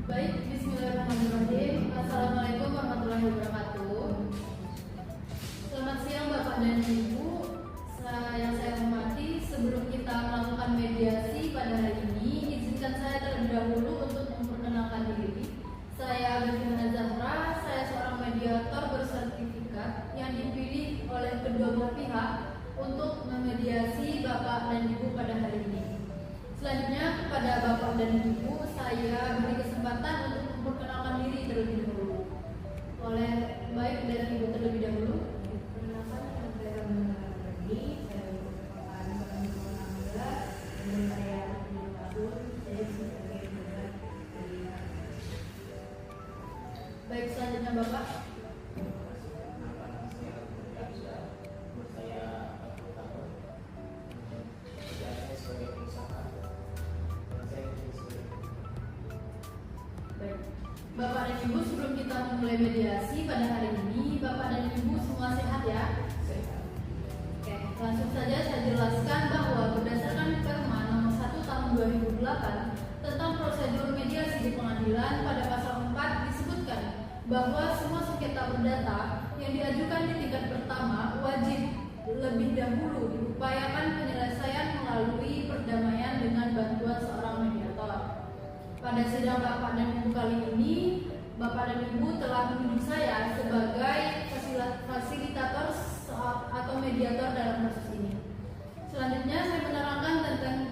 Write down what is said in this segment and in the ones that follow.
Baik, bismillahirrahmanirrahim. Assalamualaikum warahmatullahi wabarakatuh. Selamat siang Bapak dan Ibu. Yang saya hormati, sebelum kita melakukan mediasi pada hari ini, izinkan saya terlebih dahulu untuk memperkenalkan diri. Saya Agustina Zahra, saya seorang mediator bersertifikat yang dipilih oleh kedua belah pihak untuk memediasi Bapak dan Ibu pada hari ini. Selanjutnya kepada Bapak dan Ibu, saya beri kesempatan untuk memperkenalkan diri terlebih dahulu. Oleh baik dari Ibu terlebih dahulu. Perkenalkan, saya mengenalkan diri. Saya merupakan orang Tua dan saya 7 tahun. Saya sebagai pejabat dari Baik, selanjutnya Bapak. Bapak dan Ibu, sebelum kita memulai mediasi pada hari ini, Bapak dan Ibu semua sehat ya? Sehat. Oke, langsung saja saya jelaskan bahwa berdasarkan Perma nomor 1 tahun 2008 tentang prosedur mediasi di pengadilan, pada pasal 4 disebutkan bahwa semua sengketa perdata yang diajukan di tingkat pertama wajib lebih dahulu diupayakan penyelesaian melalui perdamaian dengan bantuan seorang mediator. Pada sidang Bapak dan Ibu kali ini, Bapak dan Ibu telah menunjuk saya sebagai fasilitator atau mediator dalam kasus ini. Selanjutnya saya menerangkan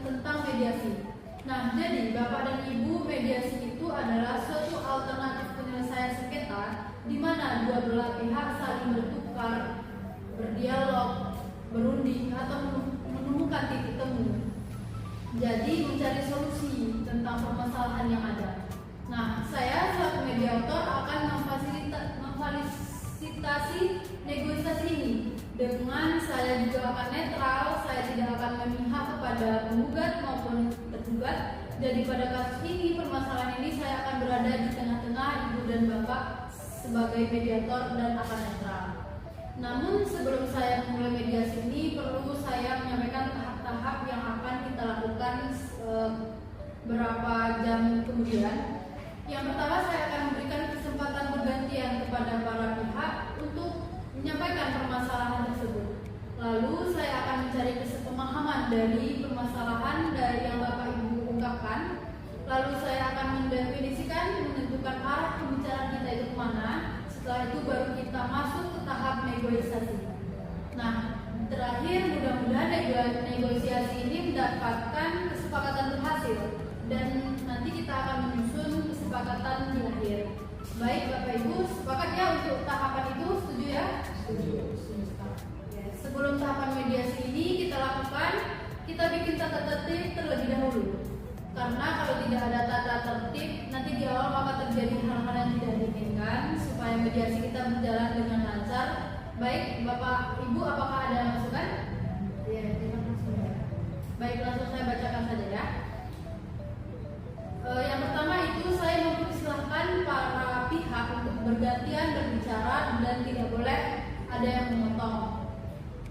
tentang mediasi. Nah, jadi Bapak dan Ibu, mediasi itu adalah suatu alternatif penyelesaian sengketa di mana dua belah pihak saling bertukar, berdialog, berunding atau menemukan titik temu. Jadi mencari solusi tentang permasalahan yang ada. Nah, saya selaku mediator akan memfasilitasi negosiasi ini. Dengan saya juga akan netral, saya tidak akan memihak kepada penggugat maupun tergugat. Jadi pada kasus ini, permasalahan ini saya akan berada di tengah-tengah Ibu dan Bapak sebagai mediator dan akan netral. Namun sebelum saya memulai mediasi ini, perlu saya menyampaikan tahap-tahap yang akan kita lakukan berapa jam kemudian. Yang pertama, saya akan memberikan kesempatan bergantian kepada para pihak untuk menyampaikan permasalahan tersebut. Lalu saya akan mencari kesepemahaman dari permasalahan dari yang Bapak Ibu ungkapkan. Lalu saya akan mendefinisikan, menentukan arah pembicaraan kita itu kemana. Setelah itu baru kita masuk ke tahap negosiasi. Nah, terakhir mudah-mudahan negosiasi ini mendapatkan kesepakatan berhasil dan nanti kita akan menyusun kesepakatan di akhir. Baik Bapak Ibu, sepakat ya untuk tahapan itu? Setuju ya? Setuju. Ya, sebelum tahapan mediasi ini kita lakukan, kita bikin tata tertib terlebih dahulu. Karena kalau tidak ada tata tertib, nanti di awal akan terjadi hal-hal yang tidak diinginkan. Supaya mediasi kita berjalan dengan lancar. Baik, Bapak Ibu, apakah ada masukan? Ya, terima kasih. Baik, langsung saya bacakan saja ya. Yang pertama itu saya mempersilahkan para pihak untuk bergantian berbicara dan tidak boleh ada yang memotong.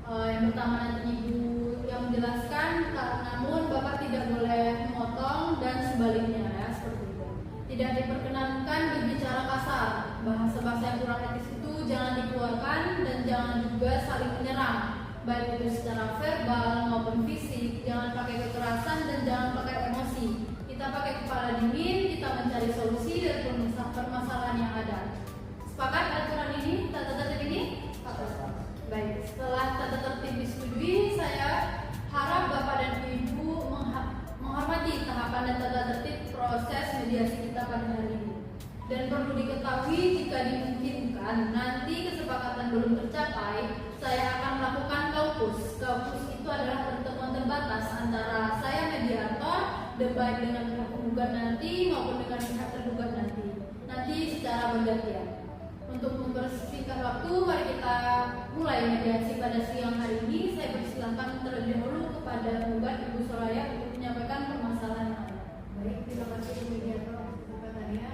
Yang pertama nanti Ibu yang menjelaskan, namun Bapak tidak boleh memotong dan sebaliknya ya, seperti itu. Tidak diperkenankan berbicara kasar. Bahasa-bahasa yang kurang etis itu jangan dikeluarkan dan jangan juga saling menyerang, baik itu secara verbal maupun fisik. Jangan pakai kekerasan dan jangan pakai emosi. Kita pakai kepala dingin, kita mencari solusi dari permasalahan yang ada. Sepakat aturan ini, tata tertib ini? Baik, setelah tata tertib disetujui, saya harap Bapak dan Ibu menghormati tahapan dan tata tertib proses mediasi kita pada hari ini. Dan perlu diketahui, jika dimungkinkan nanti kesepakatan belum tercapai, saya akan melakukan kaukus. Kaukus itu adalah pertemuan terbatas antara saya mediator, baik dengan pihak penggugat nanti maupun dengan pihak tergugat nanti secara bergantian. Untuk mempersingkat waktu, mari kita mulai mediasi pada siang hari ini. Saya persilahkan terlebih dahulu kepada penggugat Ibu Soraya untuk menyampaikan permasalahan yang ada. Baik, terima kasih Bu Mediator atas kesempatannya.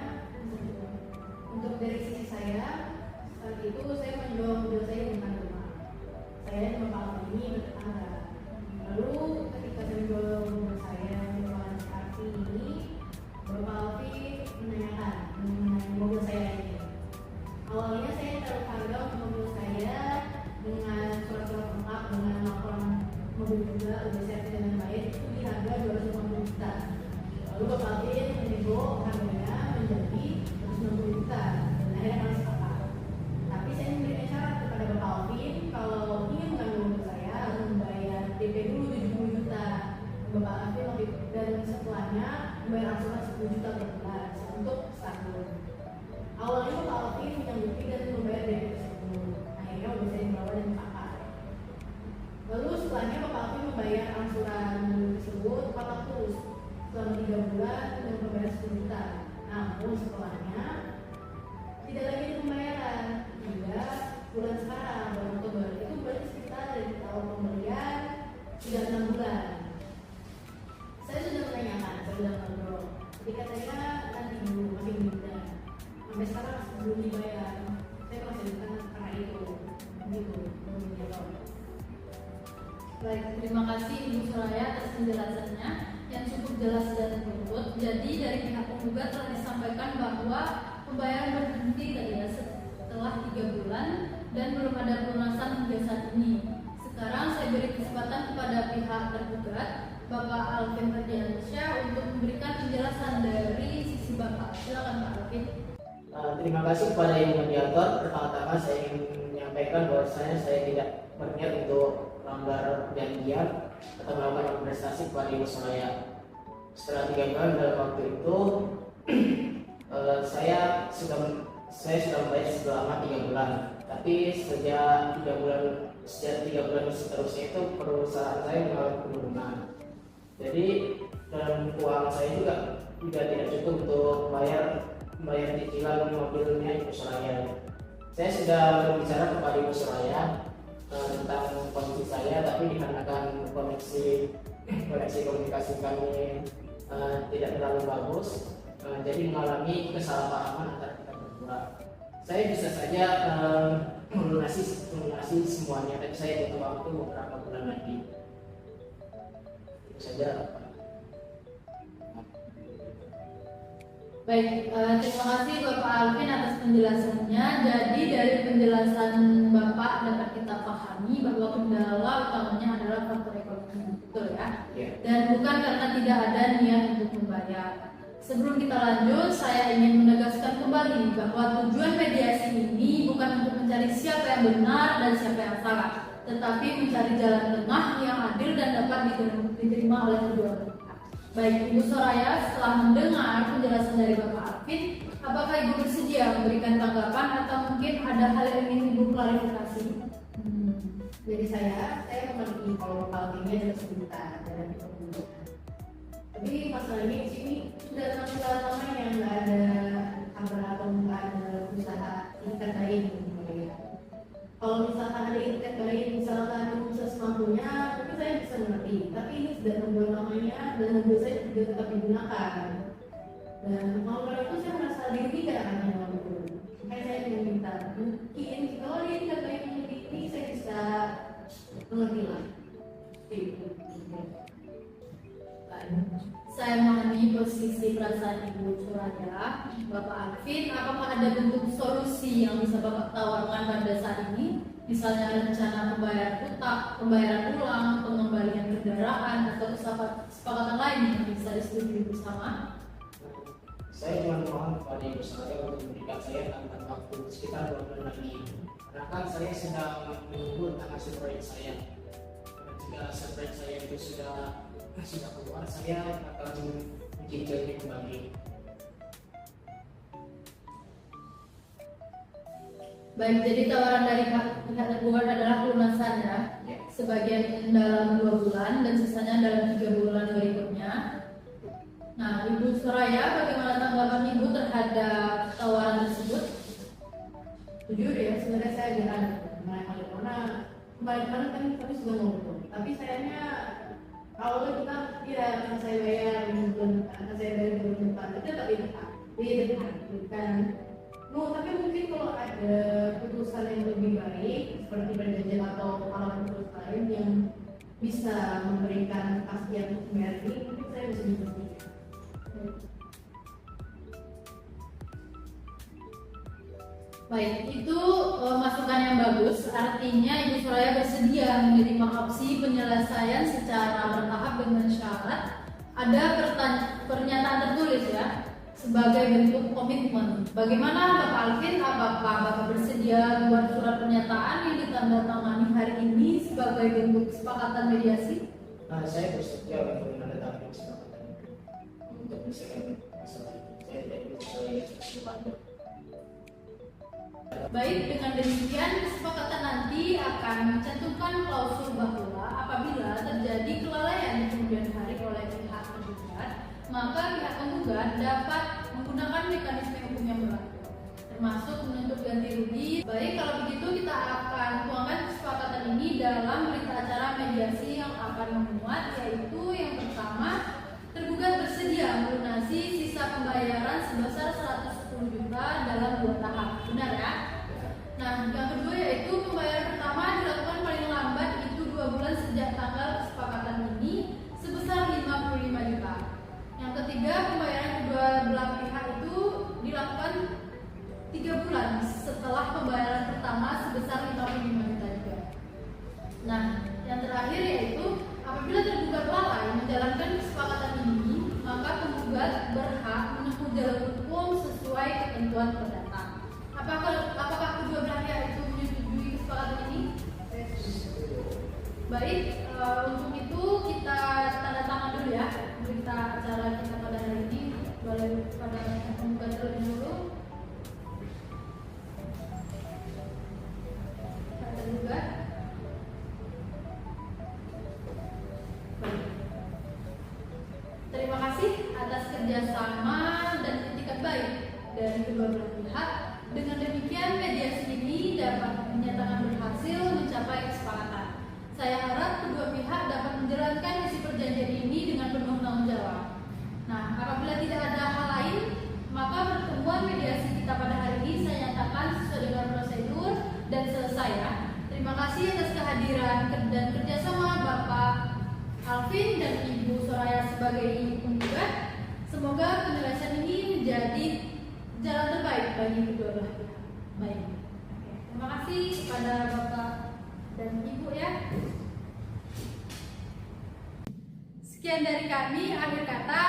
Untuk dari sisi saya, saat itu saya menjual mobil saya dengan rumah. Saya dan Bapak Alvin ini bertetangga. Lalu ketika saya menjual mobil saya dengan Arfi ini, Bapak Alvin menanyakan mengenai mobil saya ini. Awalnya saya taruh harga untuk mobil saya dengan surat-surat lengkap dengan laporan mobil juga udah servis dengan baik itu di harga 250 juta. Lalu Bapak Alvin menego harganya menjadi 160 juta dan akhirnya kami sepakat. Tapi saya memberikan syarat kepada Bapak Alvin kalau ingin mengambil mobil saya harus membayar DP dulu 70 juta. Bapak Alvin waktu itu dan setelahnya membayar angsuran 10 juta per bulan untuk setahun. Awalnya Bapak Alvin menyanggupi dan membayar DP tersebut. Akhirnya mobil saya dibawa dan dipakai. Lalu setelahnya Bapak Alvin membayar angsuran tersebut tepat waktu selama 3 bulan dan membayar 10 juta. Namun setelahnya tidak lagi ada pembayaran hingga bulan sekarang bulan Oktober itu berarti sekitar dari tahun pembelian sudah 6 bulan. Saya sudah menanyakan, saya sudah ngobrol. Jadi katanya nanti dulu masih muda. Sampai sekarang belum dibayar. Saya masih bukan karena itu. Begitu, belum dijawab. Baik, terima kasih Ibu Soraya atas penjelasannya yang cukup jelas dan runut. Jadi dari pihak penggugat telah disampaikan bahwa pembayaran berhenti tadi ya setelah 3 bulan dan belum ada pelunasan hingga saat ini. Sekarang saya beri kesempatan kepada pihak tergugat Bapak Alvin Ferdiansyah untuk memberikan penjelasan dari sisi Bapak. Silakan Pak Alvin. Terima kasih kepada Ibu Mediator. Pertama-tama saya ingin menyampaikan bahwasanya saya tidak berniat untuk melanggar perjanjian atau melakukan prestasi kepada Ibu Soraya. Setelah 3 bulan dalam waktu itu saya sudah membayar selama 3 bulan. Tapi sejak 3 bulan seterusnya itu perusahaan saya mengalami penurunan. Jadi dalam keuangan saya juga tidak cukup untuk membayar cicilan mobilnya Ibu Soraya. Saya sudah berbicara kepada Ibu Soraya tentang kondisi saya, tapi dikarenakan koneksi komunikasi kami tidak terlalu bagus, jadi mengalami kesalahpahaman antara kita berdua. Saya bisa saja melunasi semuanya, tapi saya butuh waktu beberapa bulan lagi. Itu saja. Baik, terima kasih Bapak Alvin atas penjelasannya. Jadi dari penjelasan Bapak dapat kita pahami bahwa kendala utamanya adalah faktor ekonomi, betul ya? Yeah. Dan bukan karena tidak ada niat untuk membayar. Sebelum kita lanjut, saya ingin menegaskan kembali bahwa tujuan mediasi ini bukan untuk mencari siapa yang benar dan siapa yang salah, tetapi mencari jalan tengah yang adil dan dapat diterima oleh kedua pihak. Baik, Ibu Soraya, setelah mendengar penjelasan dari Bapak Alvin, apakah Ibu bersedia memberikan tanggapan atau mungkin ada hal yang ingin Ibu klarifikasi? Jadi saya mengerti kalau Bapak Alvinnya adalah sebentar dalam pembunuhan. Tapi masalahnya di sini sudah 6 bulan lama yang nggak ada kabar atau nggak ada usaha internet lain. Kalau misalkan ada internet lain, misalkan sesemampunya, tapi saya bisa mengerti. Tapi ini sudah 6 bulan lamanya dan mobil saya juga tetap digunakan. Dan kalau itu saya merasa dirugikan akan dalam itu. Makanya saya meminta mungkin kalau dia tidak baik ini saya bisa mengerti lah. Saya memahami posisi perasaan Ibu Soraya, Bapak Alvin. Apakah ada bentuk solusi yang bisa Bapak tawarkan pada saat ini? Misalnya rencana pembayaran ulang, pengembalian kendaraan, atau kesepakatan lain yang bisa disetujui bersama? Saya cuma mohon kepada Ibu Soraya untuk memberikan saya tanggal waktu sekitar 2 bulan lagi. Karena kan saya sedang menunggu tanggal surprise saya. Jika surprise saya itu sudah keluar, saya akan mencicilnya kembali. Baik, jadi tawaran dari pihak tergugat adalah pelunasan ya, sebagian dalam 2 bulan dan sisanya dalam 3 bulan berikutnya. Nah, Ibu Soraya, bagaimana tanggapan Ibu terhadap tawaran tersebut? jujur ya, sebenarnya saya agak ragu karena kemarin kan kami sudah ngobrol, tapi sayangnya awalnya kita akan saya bayar bulan depan, tapi tetap di depan bukan. Tapi mungkin kalau ada putusan yang lebih baik seperti perjanjian atau hal putus lain yang bisa memberikan kepastian untuk bayar ini, mungkin saya bisa berpikir. Baik, itu masukan yang bagus. Artinya Ibu Soraya bersedia menerima opsi penyelesaian secara bertahap dengan syarat ada pernyataan tertulis ya sebagai bentuk komitmen. Bagaimana Bapak Alvin? Apakah Bapak bersedia buat surat pernyataan yang ditandatangani hari ini sebagai bentuk kesepakatan mediasi? Saya bersedia untuk menandatangani kesepakatan untuk menyelesaikan masalah ini. Saya tidak bersedia. Baik, dengan demikian kesepakatan nanti akan mencantumkan klausul bahwa apabila terjadi kelalaian di kemudian hari oleh pihak tergugat, maka pihak penggugat dapat menggunakan mekanisme hukum yang berlaku, termasuk menuntut ganti rugi. Baik, kalau begitu kita akan tuangkan kesepakatan ini dalam berita acara mediasi yang akan memuat, yaitu yang pertama, tergugat bersedia melunasi sisa pembayaran sebesar 110 juta dalam 2 tahap. Benar ya? Nah, yang kedua yaitu pembayaran pertama dilakukan paling lambat itu 2 bulan sejak tanggal kesepakatan ini sebesar 55 juta. Yang ketiga, pembayaran kedua belah pihak itu dilakukan 3 bulan setelah pembayaran pertama sebesar 55 juta juga. Nah, yang terakhir yaitu apabila tergugat lalai menjalankan kesepakatan ini, maka penggugat berhak menempuh jalur hukum sesuai ketentuan perdata. Apakah kedua belah pihak itu menyetujui kesepakatan ini? Baik, untuk itu kita tanda tangan dulu ya berita acara kita pada hari ini. Boleh pada penggugat terlebih dulu. Tergugat. Baik. Terima kasih atas kerjasama dan etikat baik dari kedua belah pihak. Dengan demikian, mediasi ini dapat dinyatakan berhasil mencapai kesepakatan. Saya harap kedua pihak dapat menjalankan isi perjanjian ini dengan penuh tanggung jawab. Nah, apabila tidak ada hal lain, maka pertemuan mediasi kita pada hari ini saya nyatakan sesuai dengan prosedur dan selesai ya. Terima kasih atas kehadiran dan kerjasama Bapak Alvin dan Ibu Soraya sebagai ibu penggugat. Semoga penyelesaian ini menjadi jalan terbaik bagi kedua belah pihak. Baik. Terima kasih kepada Bapak dan Ibu ya. Sekian dari kami, akhir kata.